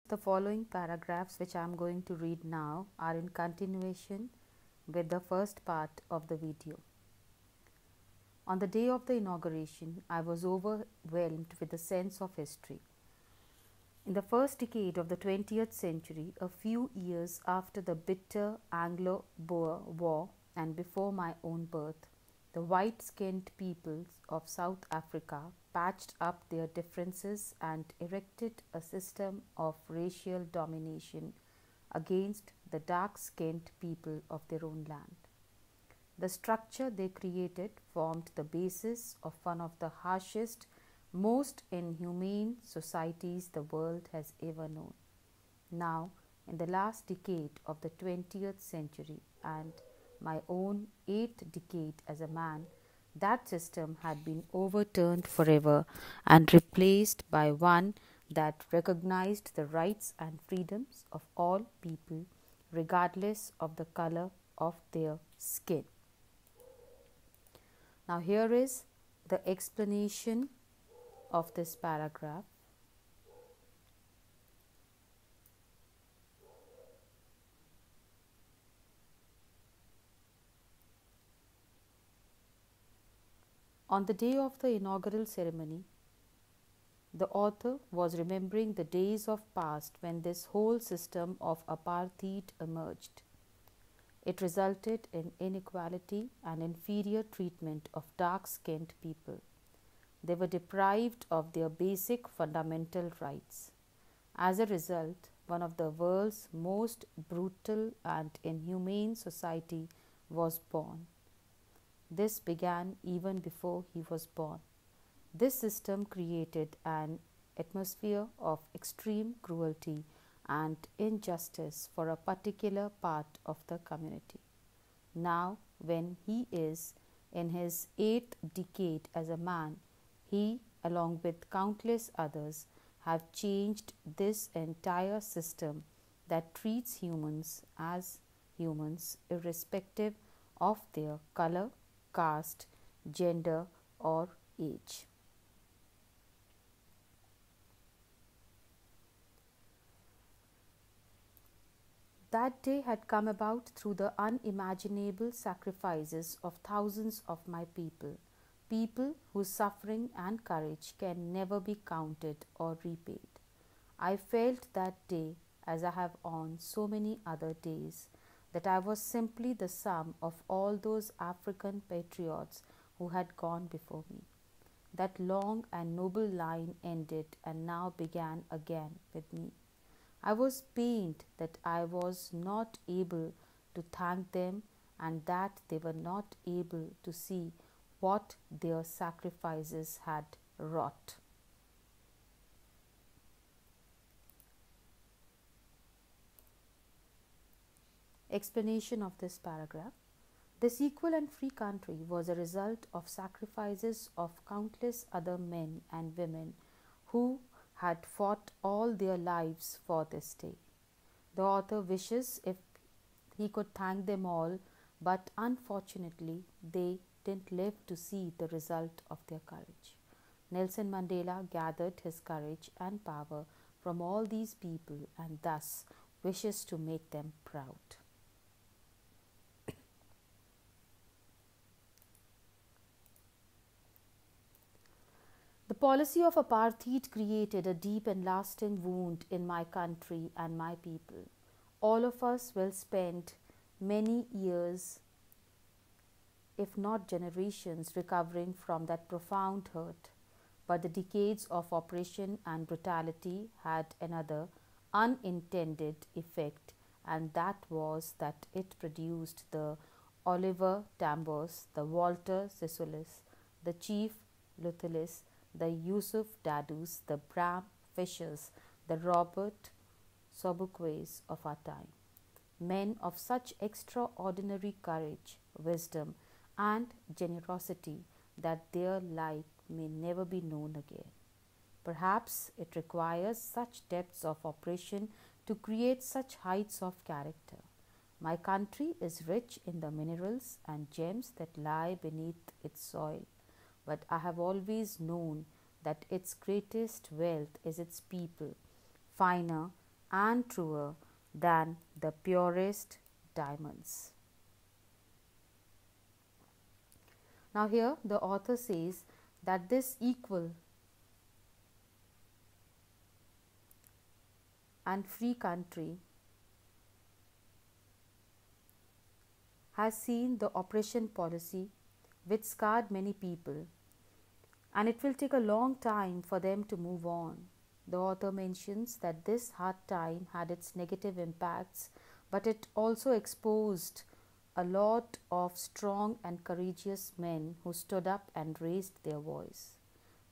The following paragraphs, which I am going to read now, are in continuation with the first part of the video. On the day of the inauguration, I was overwhelmed with a sense of history. In the first decade of the 20th century, a few years after the bitter Anglo-Boer War and before my own birth, the white-skinned peoples of South Africa patched up their differences and erected a system of racial domination against the dark-skinned people of their own land. The structure they created formed the basis of one of the harshest, most inhumane societies the world has ever known. Now, in the last decade of the 20th century and my own 8th decade as a man, that system had been overturned forever and replaced by one that recognized the rights and freedoms of all people, regardless of the color of their skin. Now, here is the explanation of this paragraph. On the day of the inaugural ceremony, the author was remembering the days of past when this whole system of apartheid emerged. It resulted in inequality and inferior treatment of dark-skinned people. They were deprived of their basic fundamental rights. As a result, one of the world's most brutal and inhumane society was born. This began even before he was born. This system created an atmosphere of extreme cruelty and injustice for a particular part of the community. Now, when he is in his 8th decade as a man, he, along with countless others, have changed this entire system that treats humans as humans irrespective of their color, caste, gender, or age. That day had come about through the unimaginable sacrifices of thousands of my people, people whose suffering and courage can never be counted or repaid. I felt that day, as I have on so many other days, that I was simply the sum of all those African patriots who had gone before me. That long and noble line ended and now began again with me. I was pained that I was not able to thank them and that they were not able to see what their sacrifices had wrought. Explanation of this paragraph. This equal and free country was a result of sacrifices of countless other men and women who had fought all their lives for this day. The author wishes if he could thank them all, but unfortunately they didn't live to see the result of their courage. Nelson Mandela gathered his courage and power from all these people and thus wishes to make them proud. The policy of apartheid created a deep and lasting wound in my country and my people. All of us will spend many years, if not generations, recovering from that profound hurt. But the decades of oppression and brutality had another unintended effect, and that was that it produced the Oliver Tambos, the Walter Sissolis, the Chief Lutherlis, the Yusuf Dadus, the Bram Fishers, the Robert Sobuquets of our time. Men of such extraordinary courage, wisdom, and generosity that their like may never be known again. Perhaps it requires such depths of oppression to create such heights of character. My country is rich in the minerals and gems that lie beneath its soil, but I have always known that its greatest wealth is its people, finer and truer than the purest diamonds. Now, here the author says that this equal and free country has seen the oppression policy which scarred many people, and it will take a long time for them to move on. The author mentions that this hard time had its negative impacts, but it also exposed a lot of strong and courageous men who stood up and raised their voice.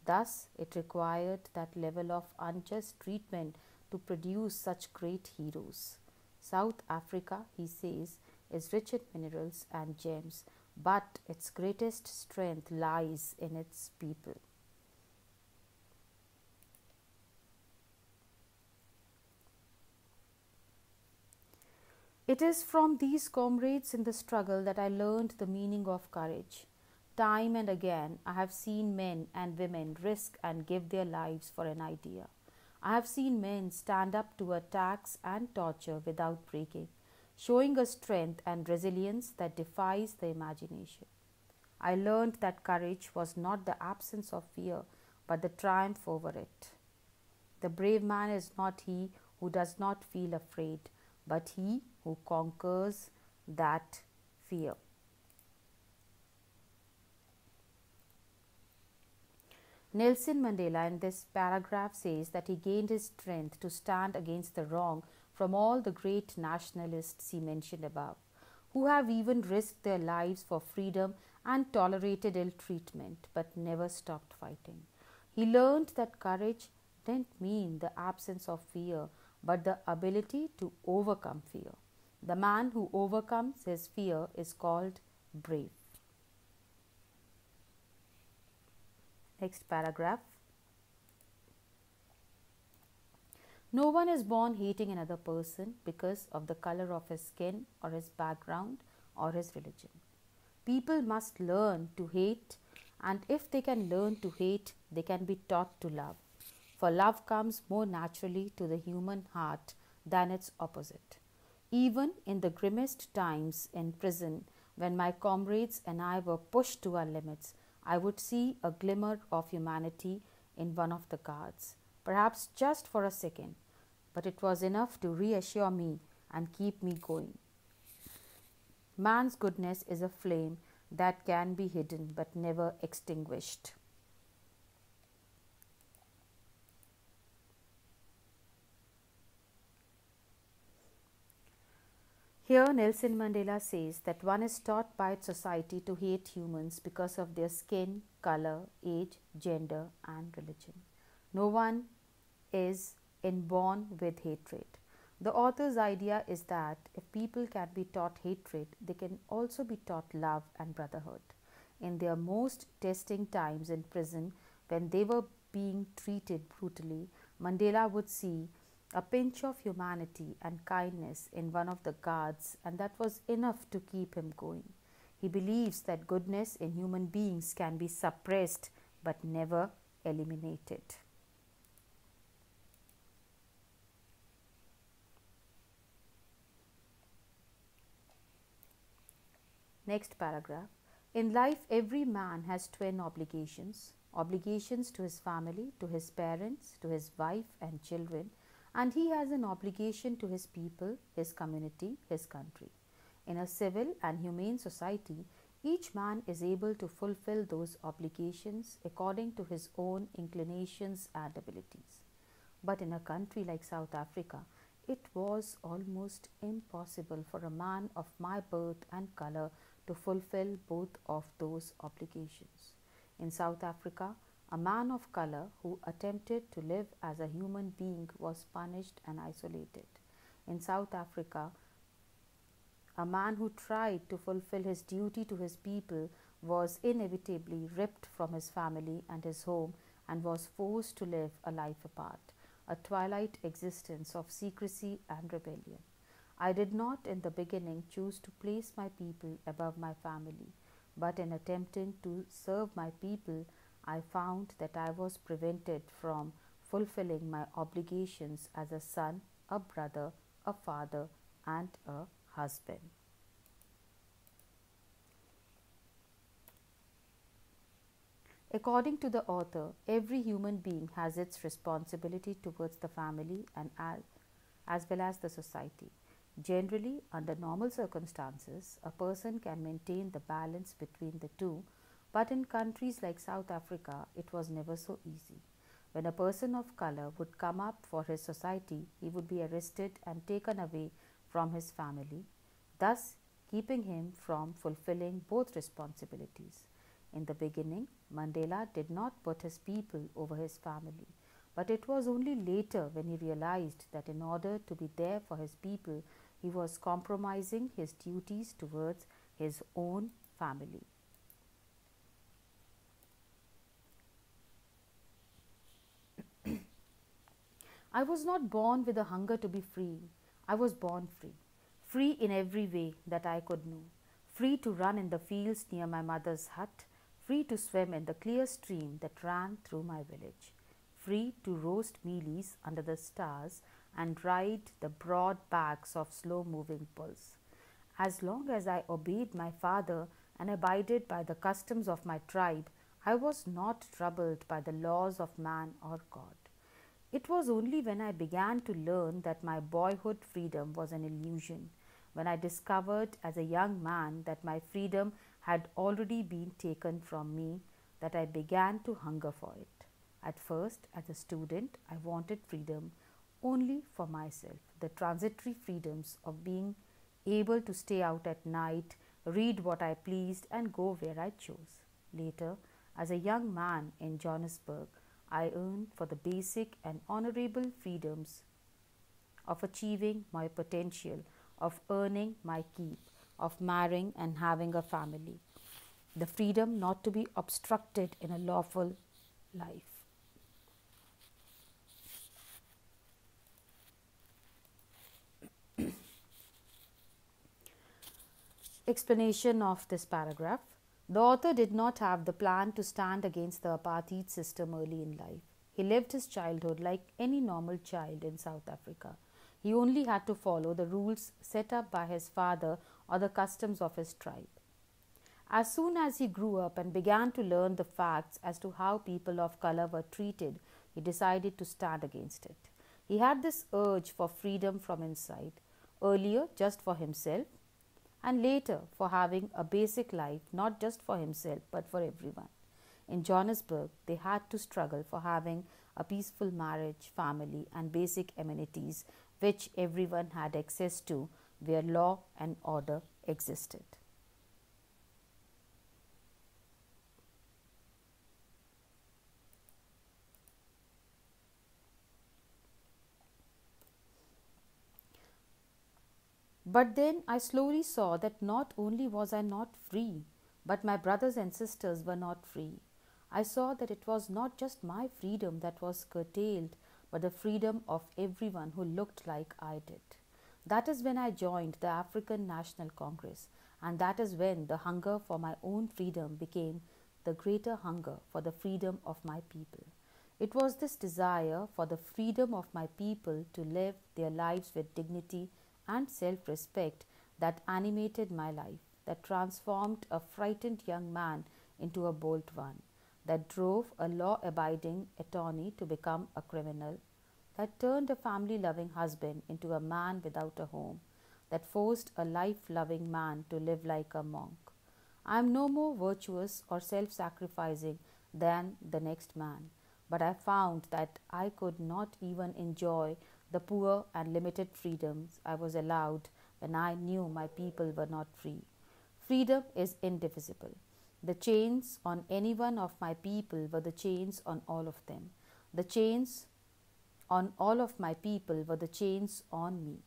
Thus, it required that level of unjust treatment to produce such great heroes. South Africa, he says, is rich in minerals and gems, but its greatest strength lies in its people. It is from these comrades in the struggle that I learned the meaning of courage. Time and again, I have seen men and women risk and give their lives for an idea. I have seen men stand up to attacks and torture without breaking, showing a strength and resilience that defies the imagination. I learned that courage was not the absence of fear, but the triumph over it. The brave man is not he who does not feel afraid, but he who conquers that fear. Nelson Mandela in this paragraph says that he gained his strength to stand against the wrong from all the great nationalists he mentioned above, who have even risked their lives for freedom and tolerated ill treatment but never stopped fighting. He learned that courage didn't mean the absence of fear, but the ability to overcome fear. The man who overcomes his fear is called brave. Next paragraph. No one is born hating another person because of the color of his skin or his background or his religion. People must learn to hate, and if they can learn to hate, they can be taught to love. For love comes more naturally to the human heart than its opposite. Even in the grimmest times in prison, when my comrades and I were pushed to our limits, I would see a glimmer of humanity in one of the guards, perhaps just for a second, but it was enough to reassure me and keep me going. Man's goodness is a flame that can be hidden but never extinguished. Here Nelson Mandela says that one is taught by society to hate humans because of their skin, color, age, gender and religion. No one is inborn with hatred. The author's idea is that if people can be taught hatred, they can also be taught love and brotherhood. In their most testing times in prison, when they were being treated brutally, Mandela would see a pinch of humanity and kindness in one of the guards, and that was enough to keep him going. He believes that goodness in human beings can be suppressed but never eliminated. Next paragraph. In life, every man has twin obligations. Obligations to his family, to his parents, to his wife and children, and he has an obligation to his people, his community, his country. In a civil and humane society, each man is able to fulfill those obligations according to his own inclinations and abilities. But in a country like South Africa, it was almost impossible for a man of my birth and color to fulfill both of those obligations. In South Africa, a man of color who attempted to live as a human being was punished and isolated. In South Africa, a man who tried to fulfill his duty to his people was inevitably ripped from his family and his home and was forced to live a life apart, a twilight existence of secrecy and rebellion. I did not in the beginning choose to place my people above my family, but in attempting to serve my people, I found that I was prevented from fulfilling my obligations as a son a brother, a father, and a husband. According to the author, every human being has its responsibility towards the family and as well as the society. Generally, under normal circumstances, a person can maintain the balance between the two, but in countries like South Africa, it was never so easy. When a person of color would come up for his society, he would be arrested and taken away from his family, thus keeping him from fulfilling both responsibilities. In the beginning, Mandela did not put his people over his family, but it was only later when he realized that in order to be there for his people, he was compromising his duties towards his own family. I was not born with a hunger to be free. I was born free. Free in every way that I could know. Free to run in the fields near my mother's hut. Free to swim in the clear stream that ran through my village. Free to roast mealies under the stars and ride the broad backs of slow-moving bulls. As long as I obeyed my father and abided by the customs of my tribe, I was not troubled by the laws of man or God. It was only when I began to learn that my boyhood freedom was an illusion, when I discovered as a young man that my freedom had already been taken from me, that I began to hunger for it. At first, as a student, I wanted freedom only for myself, the transitory freedoms of being able to stay out at night, read what I pleased, and go where I chose. Later, as a young man in Johannesburg, I yearned for the basic and honorable freedoms of achieving my potential, of earning my keep, of marrying and having a family, the freedom not to be obstructed in a lawful life. Explanation of this paragraph. The author did not have the plan to stand against the apartheid system early in life. He lived his childhood like any normal child in South Africa. He only had to follow the rules set up by his father or the customs of his tribe. As soon as he grew up and began to learn the facts as to how people of color were treated, he decided to stand against it. He had this urge for freedom from inside, earlier just for himself, and later for having a basic life not just for himself but for everyone. In Johannesburg, they had to struggle for having a peaceful marriage, family, and basic amenities which everyone had access to, where law and order existed. But then I slowly saw that not only was I not free, but my brothers and sisters were not free. I saw that it was not just my freedom that was curtailed, but the freedom of everyone who looked like I did. That is when I joined the African National Congress, and that is when the hunger for my own freedom became the greater hunger for the freedom of my people. It was this desire for the freedom of my people to live their lives with dignity and self-respect that animated my life, that transformed a frightened young man into a bold one, that drove a law-abiding attorney to become a criminal, that turned a family-loving husband into a man without a home, that forced a life-loving man to live like a monk. I am no more virtuous or self-sacrificing than the next man, but I found that I could not even enjoy the poor and limited freedoms I was allowed when I knew my people were not free. Freedom is indivisible. The chains on any one of my people were the chains on all of them. The chains on all of my people were the chains on me.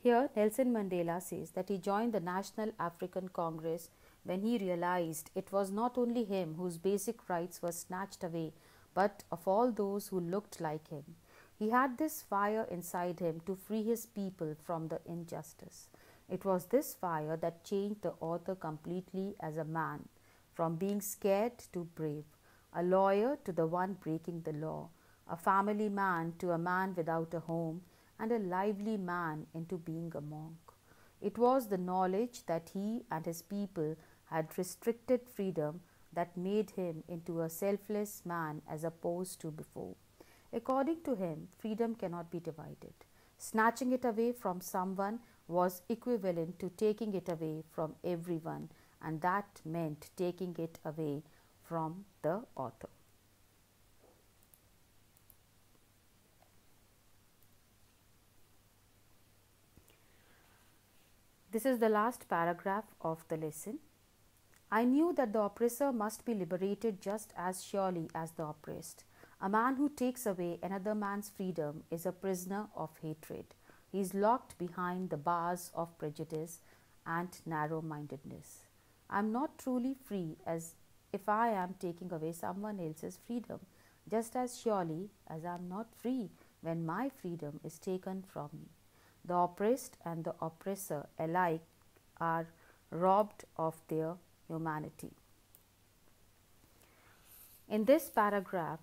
Here, Nelson Mandela says that he joined the National African Congress when he realized it was not only him whose basic rights were snatched away, but of all those who looked like him. He had this fire inside him to free his people from the injustice. It was this fire that changed the author completely as a man, from being scared to brave, a lawyer to the one breaking the law, a family man to a man without a home, and a lively man into being a monk. It was the knowledge that he and his people had restricted freedom that made him into a selfless man as opposed to before. According to him, freedom cannot be divided. Snatching it away from someone was equivalent to taking it away from everyone, and that meant taking it away from the author. This is the last paragraph of the lesson. I knew that the oppressor must be liberated just as surely as the oppressed. A man who takes away another man's freedom is a prisoner of hatred. He is locked behind the bars of prejudice and narrow-mindedness. I am not truly free as if I am taking away someone else's freedom, just as surely as I am not free when my freedom is taken from me. The oppressed and the oppressor alike are robbed of their humanity. In this paragraph,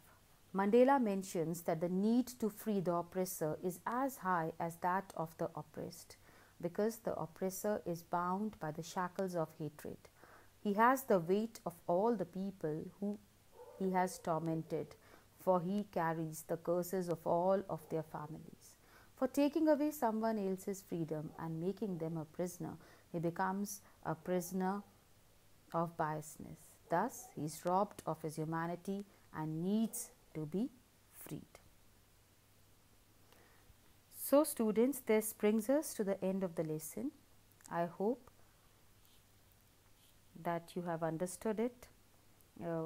Mandela mentions that the need to free the oppressor is as high as that of the oppressed, because the oppressor is bound by the shackles of hatred. He has the weight of all the people who he has tormented, for he carries the curses of all of their families. For taking away someone else's freedom and making them a prisoner, he becomes a prisoner of biasness. Thus, he is robbed of his humanity and needs to be freed. So, students, this brings us to the end of the lesson. I hope that you have understood it.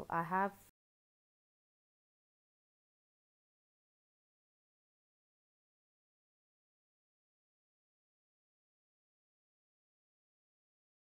I have